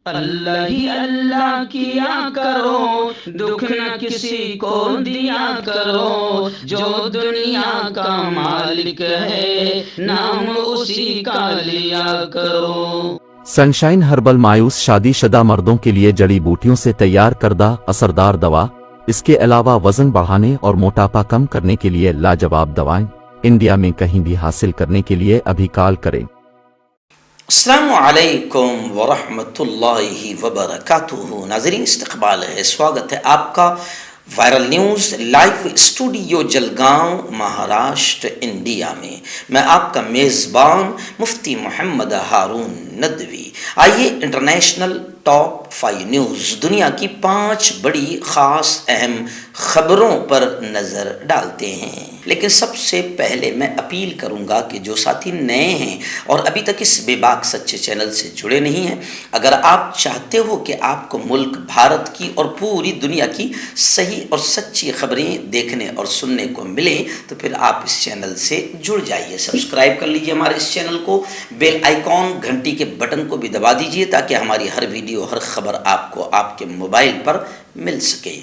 اللہ ہی اللہ کیا کرو، دکھ نہ کسی کو دیا کرو، جو دنیا کا مالک ہے نام اسی کا لیا کرو۔ سنشائن ہربل مایوس شادی شدہ مردوں کے لیے جڑی بوٹیوں سے تیار کردہ اثردار دوا، اس کے علاوہ وزن بڑھانے اور موٹاپا کم کرنے کے لیے لاجواب دوائیں انڈیا میں کہیں بھی حاصل کرنے کے لیے ابھی کال کریں۔ السلام علیکم ورحمۃ اللہ وبرکاتہ۔ ناظرین، استقبال ہے، سواگت ہے آپ کا viral news live studio Jalgaon, Maharashtra, India میں۔ میں آپ کا میزبان مفتی محمد ہارون ندوی۔ آئیے انٹرنیشنل ٹاپ 5 نیوز، دنیا کی 5 بڑی خاص اہم خبروں پر نظر ڈالتے ہیں۔ لیکن سب سے پہلے میں اپیل کروں گا کہ جو ساتھی نئے ہیں اور ابھی تک اس بے باک سچے چینل سے جڑے نہیں ہیں، اگر آپ چاہتے ہو کہ آپ کو ملک بھارت کی اور پوری دنیا کی صحیح اور سچی خبریں دیکھنے اور سننے کو ملیں تو پھر آپ اس چینل سے جڑ جائیے، سبسکرائب کر لیجیے ہمارے اس چینل کو، بیل آئیکن گھنٹی کے بٹن کو بھی دبا دیجیے تاکہ ہماری ہر ویڈیو، ہر خبر آپ کو آپ کے موبائل پر مل سکے۔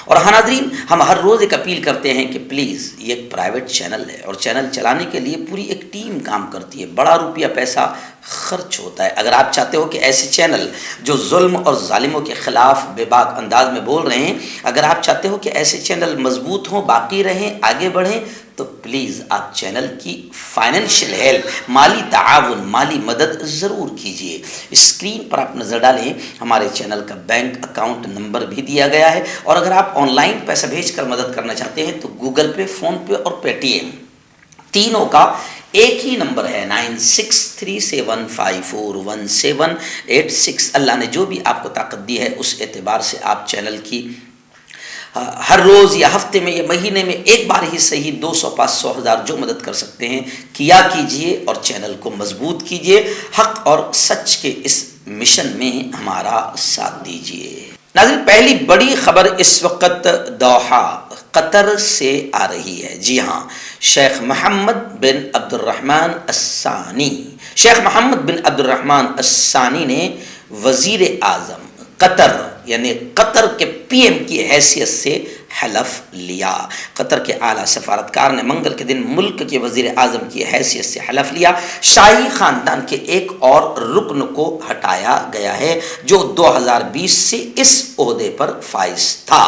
اور ہاں ناظرین، ہم ہر روز ایک اپیل کرتے ہیں کہ پلیز، یہ ایک پرائیویٹ چینل ہے اور چینل چلانے کے لیے پوری ایک ٹیم کام کرتی ہے، بڑا روپیہ پیسہ خرچ ہوتا ہے۔ اگر آپ چاہتے ہو کہ ایسے چینل جو ظلم اور ظالموں کے خلاف بے باک انداز میں بول رہے ہیں، اگر آپ چاہتے ہو کہ ایسے چینل مضبوط ہوں، باقی رہیں، آگے بڑھیں، تو پلیز آپ چینل کی فائنینشیل ہیلپ، مالی تعاون، مالی مدد ضرور کیجیے۔ اسکرین پر آپ نظر ڈالیں، ہمارے چینل کا بینک اکاؤنٹ نمبر بھی دیا گیا ہے، اور اگر آپ آن لائن پیسہ بھیج کر مدد کرنا چاہتے ہیں تو گوگل پے، فون پے اور پے ٹی ایم تینوں کا ایک ہی نمبر ہے، 9637541786۔ اللہ نے جو بھی آپ کو طاقت دی ہے اس اعتبار سے آپ چینل کی ہر روز یا ہفتے میں یا مہینے میں ایک بار ہی صحیح 200، 500، 1000 جو مدد کر سکتے ہیں کیا کیجئے اور چینل کو مضبوط کیجئے۔ حق اور سچ کے اس مشن میں ہمارا ساتھ دیجئے۔ ناظرین، پہلی بڑی خبر اس وقت دوحہ قطر سے آ رہی ہے۔ جی ہاں، شیخ محمد بن عبد الرحمن الثانی، شیخ محمد بن عبد الرحمن الثانی نے وزیر اعظم قطر یعنی قطر کے پی ایم کی حیثیت سے حلف لیا۔ قطر کے اعلیٰ سفارتکار نے منگل کے دن ملک کے وزیر اعظم کی حیثیت سے حلف لیا۔ شاہی خاندان کے ایک اور رکن کو ہٹایا گیا ہے جو 2020 سے اس عہدے پر فائز تھا۔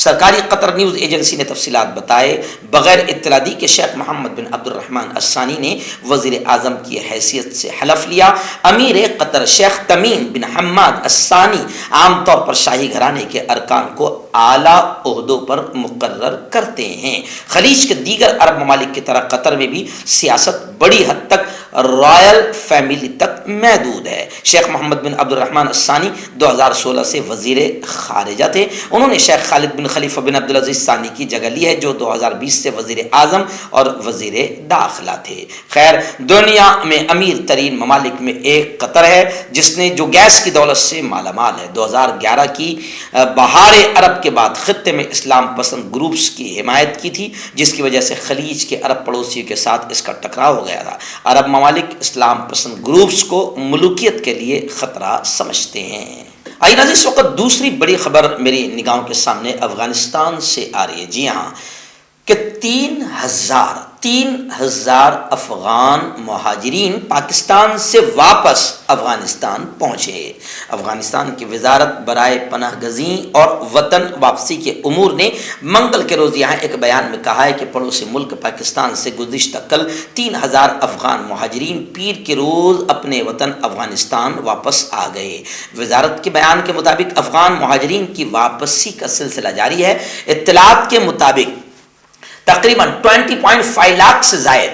سرکاری قطر نیوز ایجنسی نے تفصیلات بتائے بغیر اطلاع دی کہ شیخ محمد بن عبد الرحمن الثانی نے وزیر اعظم کی حیثیت سے حلف لیا۔ امیر قطر شیخ تمیم بن حماد الثانی عام طور پر شاہی گھرانے کے ارکان کو اعلیٰ عہدوں پر مقرر کرتے ہیں۔ خلیج کے دیگر عرب ممالک کی طرح قطر میں بھی سیاست بڑی حد تک رائل فیملی تک محدود ہے۔ شیخ محمد بن عبد الرحمن الثانی 2016 سے وزیر خارجہ تھے۔ انہوں نے شیخ خالد بن خلیفہ بن عبدالعزیز ثانی کی جگہ لی ہے جو 2020 سے وزیر اعظم اور وزیر داخلہ تھے۔ خیر، دنیا میں امیر ترین ممالک میں ایک قطر ہے جس نے جو گیس کی دولت سے مالا مال ہے۔ 2011 کی بہار عرب کے بعد خطے میں اسلام پسند گروپس کی حمایت کی تھی جس کی وجہ سے خلیج کے عرب پڑوسیوں کے ساتھ اس کا ٹکراؤ ہو گیا تھا۔ عرب ممالک اسلام پسند گروپس کو ملوکیت کے لیے خطرہ سمجھتے ہیں۔ آئیے ناظرین، اس وقت دوسری بڑی خبر میری نگاہوں کے سامنے افغانستان سے آ رہی ہے۔ جی ہاں، کہ 3000 افغان مہاجرین پاکستان سے واپس افغانستان پہنچے۔ افغانستان کی وزارت برائے پناہ گزین اور وطن واپسی کے امور نے منگل کے روز یہاں ایک بیان میں کہا ہے کہ پڑوسی ملک پاکستان سے گزشتہ کل 3000 افغان مہاجرین پیر کے روز اپنے وطن افغانستان واپس آ گئے۔ وزارت کے بیان کے مطابق افغان مہاجرین کی واپسی کا سلسلہ جاری ہے۔ اطلاعات کے مطابق تقریباً 20.5 لاکھ سے زائد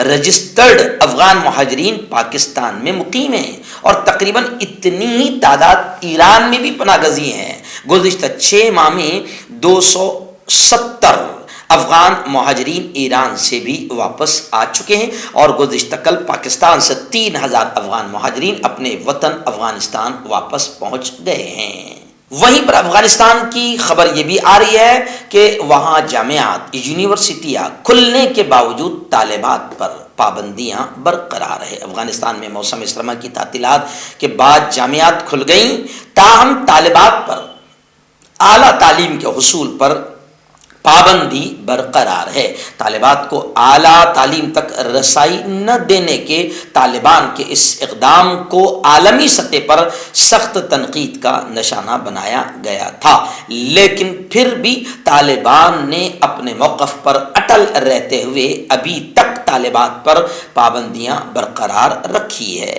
رجسٹرڈ افغان مہاجرین پاکستان میں مقیم ہیں اور تقریباً اتنی ہی تعداد ایران میں بھی پناہ گزین ہیں۔ گزشتہ 6 ماہ میں 270 افغان مہاجرین ایران سے بھی واپس آ چکے ہیں اور گزشتہ کل پاکستان سے 3000 افغان مہاجرین اپنے وطن افغانستان واپس پہنچ گئے ہیں۔ وہیں پر افغانستان کی خبر یہ بھی آ رہی ہے کہ وہاں جامعات، یونیورسٹیاں کھلنے کے باوجود طالبات پر پابندیاں برقرار ہے۔ افغانستان میں موسم سرما کی تعطیلات کے بعد جامعات کھل گئیں، تاہم طالبات پر اعلیٰ تعلیم کے حصول پر پابندی برقرار ہے۔ طالبات کو اعلیٰ تعلیم تک رسائی نہ دینے کے طالبان کے اس اقدام کو عالمی سطح پر سخت تنقید کا نشانہ بنایا گیا تھا، لیکن پھر بھی طالبان نے اپنے موقف پر اٹل رہتے ہوئے ابھی تک طالبات پر پابندیاں برقرار رکھی ہے۔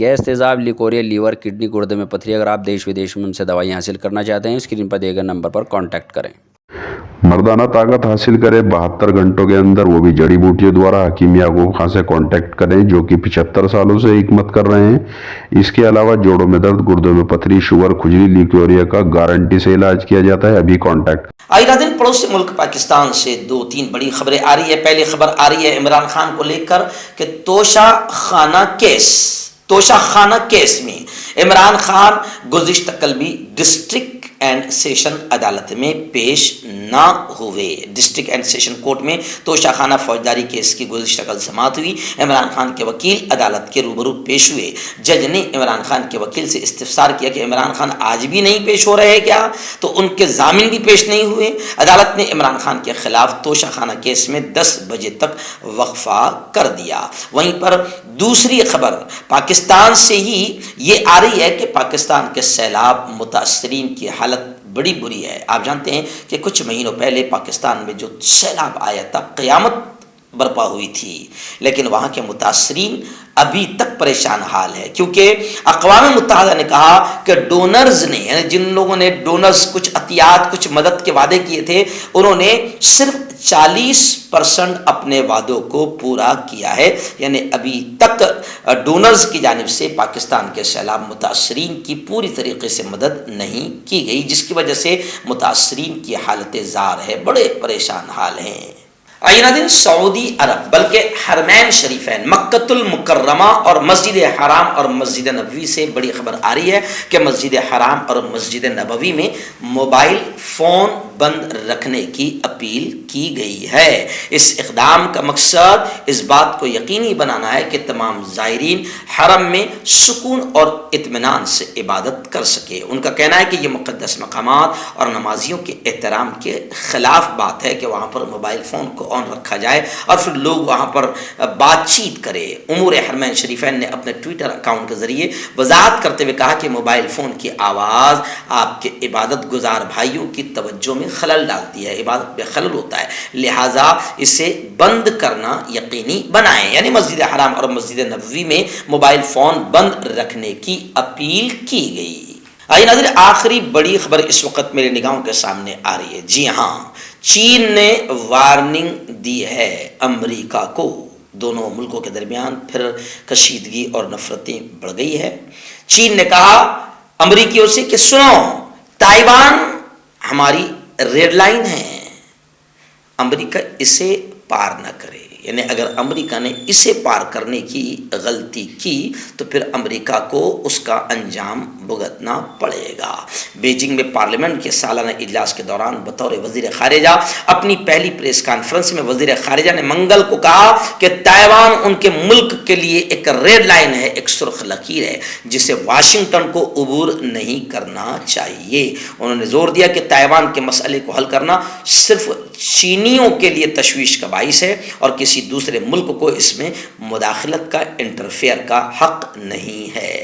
گیس، تیزاب، لیکوریا، لیور، کڈنی، گردے میں پتھری۔ اگر آپ دیش ودیش میں ان سے دوائیں حاصل کرنا چاہتے ہیں اسکرین پر دیے گئے نمبر پر کانٹیکٹ کریں۔ مردانہ طاقت حاصل کرے 72 گھنٹوں کے اندر، وہ بھی جڑی بوٹیوں دوارا، حکیم یعقوب خان سے کانٹیکٹ کریں جو کہ 75 سالوں سے حکمت کر رہے ہیں۔ اس کے علاوہ جوڑوں میں درد، گردوں میں پتھری، شوگر، کھجلی، لیکوریا کا گارنٹی سے علاج کیا جاتا ہے۔ ابھی کانٹیکٹ۔ آئرہ دن پڑوسی ملک پاکستان سے 2-3 بڑی خبریں آ رہی ہے۔ پہلی خبر آ رہی ہے عمران خان کو لے کر کہ توشہ خانہ کیس میں عمران خان گزشتہ کل بھی ڈسٹرکٹ اینڈ سیشن عدالت میں پیش نہ ہوئے۔ ڈسٹرکٹ اینڈ سیشن کورٹ میں توشہ خانہ فوجداری کیس کی گزشتہ کل سماعت ہوئی۔ عمران خان کے وکیل عدالت کے روبرو پیش ہوئے۔ جج نے عمران خان کے وکیل سے استفسار کیا کہ عمران خان آج بھی نہیں پیش ہو رہے کیا، تو ان کے ضامن بھی پیش نہیں ہوئے۔ عدالت نے عمران خان کے خلاف توشہ خانہ کیس میں 10 بجے تک وقفہ کر دیا۔ وہیں پر دوسری خبر پاکستان سے ہی یہ آ رہی ہے کہ پاکستان کے سیلاب متاثرین کی حالت بڑی بری ہے۔ آپ جانتے ہیں کہ کچھ مہینوں پہلے پاکستان میں جو سیلاب آیا تھا، قیامت برپا ہوئی تھی، لیکن وہاں کے متاثرین ابھی تک پریشان حال ہے، کیونکہ اقوام متحدہ نے کہا کہ ڈونرز نے، یعنی جن لوگوں نے ڈونرز کچھ عطیات، کچھ مدد کے وعدے کیے تھے، انہوں نے صرف 40% اپنے وعدوں کو پورا کیا ہے۔ یعنی ابھی تک ڈونرز کی جانب سے پاکستان کے سیلاب متاثرین کی پوری طریقے سے مدد نہیں کی گئی، جس کی وجہ سے متاثرین کی حالت زار ہے، بڑے پریشان حال ہیں۔ آئینہ دن سعودی عرب بلکہ حرمین شریفین مکۃ المکرمہ اور مسجد حرام اور مسجد نبوی سے بڑی خبر آ رہی ہے کہ مسجد حرام اور مسجد نبوی میں موبائل فون بند رکھنے کی اپیل کی گئی ہے۔ اس اقدام کا مقصد اس بات کو یقینی بنانا ہے کہ تمام زائرین حرم میں سکون اور اطمینان سے عبادت کر سکے۔ ان کا کہنا ہے کہ یہ مقدس مقامات اور نمازیوں کے احترام کے خلاف بات ہے کہ وہاں پر موبائل فون کو آن رکھا جائے اور پھر لوگ وہاں پر بات چیت کرے۔ امور حرمین شریفین نے اپنے ٹویٹر اکاؤنٹ کے ذریعے وضاحت کرتے ہوئے کہا کہ موبائل فون کی آواز آپ کے عبادت گزار بھائیوں کی توجہ میں خلل ڈالتی ہے، عبادت میں خلل ہوتا ہے، لہٰذا اسے بند کرنا یقینی بنائیں۔ یعنی مسجد حرام اور مسجد نبوی میں موبائل فون بند رکھنے کی اپیل کی گئی۔ آئیے ناظرین، آخری بڑی خبر اس وقت میرے نگاہوں کے سامنے آ رہی ہے۔ جی ہاں، چین نے وارننگ دی ہے امریکہ کو۔ دونوں ملکوں کے درمیان پھر کشیدگی اور نفرتیں بڑھ گئی ہے۔ چین نے کہا امریکیوں سے کہ سنو، تائیوان ہماری ریڈ لائن ہے، امریکہ اسے پار نہ کرے۔ یعنی اگر امریکہ نے اسے پار کرنے کی غلطی کی تو پھر امریکہ کو اس کا انجام بھگتنا پڑے گا۔ بیجنگ میں پارلیمنٹ کے سالانہ اجلاس کے دوران بطور وزیر خارجہ اپنی پہلی پریس کانفرنس میں وزیر خارجہ نے منگل کو کہا کہ تائیوان ان کے ملک کے لیے ایک ریڈ لائن ہے، ایک سرخ لکیر ہے جسے واشنگٹن کو عبور نہیں کرنا چاہیے۔ انہوں نے زور دیا کہ تائیوان کے مسئلے کو حل کرنا صرف چینیوں کے لیے تشویش کا باعث ہے اور کسی دوسرے ملک کو اس میں مداخلت کا، انٹرفیئر کا حق نہیں ہے۔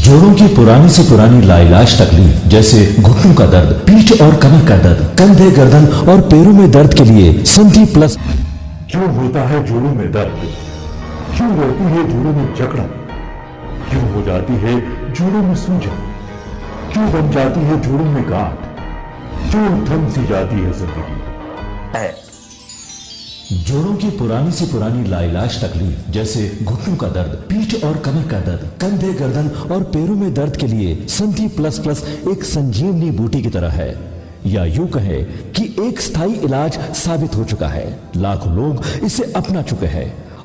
جوڑوں کی پرانی سے پرانی لاعلاج تکلیف جیسے گھٹنوں کا درد، پیٹھ اور کمر کا درد، کندھے، گردن اور پیروں میں درد کے لیے سنتھی پلس۔ کیوں ہوتا ہے جوڑوں میں درد؟ کیوں رہتی ہے جوڑوں میں جکڑن؟ کیوں ہو جاتی ہے جوڑوں میں سوجن؟ کیوں بن جاتی ہے جوڑوں میں گاٹھ؟ کیوں تھم سی جاتی ہے زندگی؟ جوڑوں کی پرانی سے پرانی لاعلاج تکلیف جیسے گھٹنوں کا درد، پیٹھ اور کمر کا درد، کندھے، گردن اور پیروں میں درد کے لیے سنتھی پلس پلس ایک سنجیونی بوٹی کی طرح ہے، یا یوں کہے کہ ایک ستھائی علاج ثابت ہو چکا ہے۔ لاکھوں لوگ اسے اپنا چکے ہیں